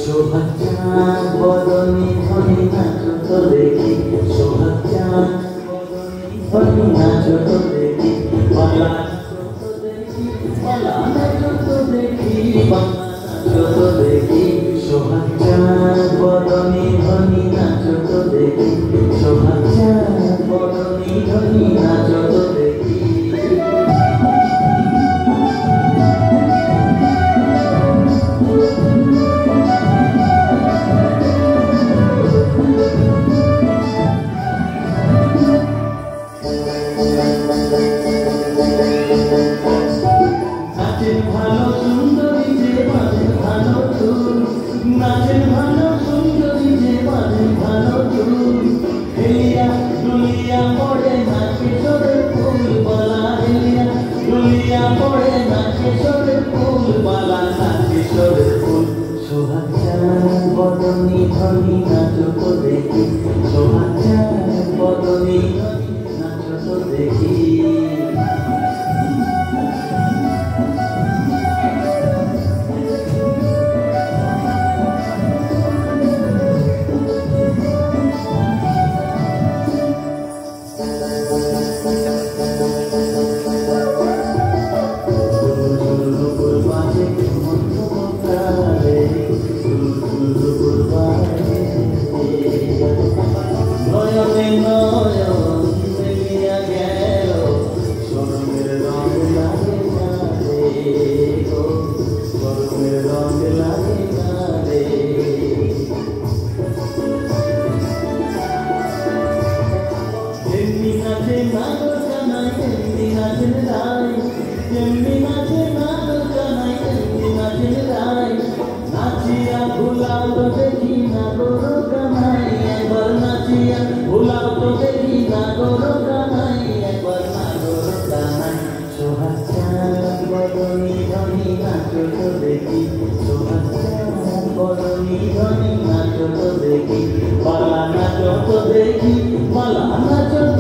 সোহাগ চাঁদ বদনে ধনে নাচত দেখি, সোহাগ চাঁদ বদনে নাচত দেখি, বালা নাচত দেখি, বালা নাচত দেখি, বালা নাচত দেখি। সোহাগ চাঁদ বদনে ধনে নাচত দেখি, সোহাগ চাঁদ বদনে ধনে নাচত দেখি। নাচেন ভালো সুন্দরী যে বাজেন ভালো সুর, নাচেন ভালো সুন্দরী যে বাজেন ভালো সুর। হেলিয়া দুলিয়া পড়ে নাচে সরে ফুল বালা, হেলিয়া দুলিয়া পড়ে নাচে সরে ফুল বালা, নাচে সরে ফুল। সোহাগ চাঁদ বদনে ধনে নাচত দেখি, সোহাগ চাঁদ বদনে ধনে নাচত দেখি। নয়নে নয়ন মিলিয়া গেল, শরমের রং লাগে না রে গো, শরমের রং লাগে না রে। এমনি নাচে নাগর কানাই, এমনি নাচেন রাই, এমনি নাচে নাগর কানাই, এমনি নাচেন রাই। নাচিয়া ভুলাও তো দেখি নাগর কানাই, একবার নাচিয়া ভুলাও তো দেখি নাগর কানাই, একবার নাগর কানাই। সোহাগ চাঁদ বদনে ধনে নাচত দেখি, সোহাগ চাঁদ বদনে ধনে নাচত দেখি, বালা নাচত দেখি, বালা নাচত